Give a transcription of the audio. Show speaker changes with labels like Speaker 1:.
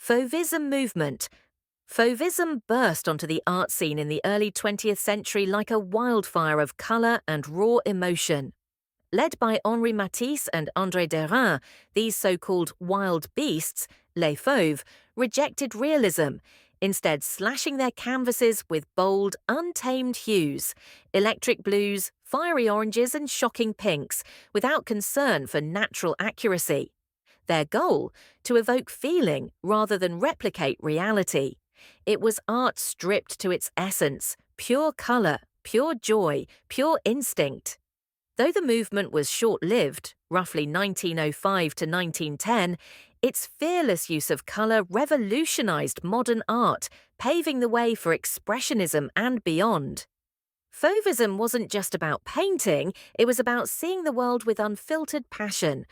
Speaker 1: Fauvism movement. Fauvism burst onto the art scene in the early 20th century like a wildfire of colour and raw emotion. Led by Henri Matisse and André Derain, these so-called wild beasts, les fauves, rejected realism, instead slashing their canvases with bold, untamed hues, electric blues, fiery oranges and shocking pinks, without concern for natural accuracy. Their goal? To evoke feeling rather than replicate reality. It was art stripped to its essence, pure colour, pure joy, pure instinct. Though the movement was short-lived, roughly 1905 to 1910, its fearless use of colour revolutionised modern art, paving the way for expressionism and beyond. Fauvism wasn't just about painting, it was about seeing the world with unfiltered passion.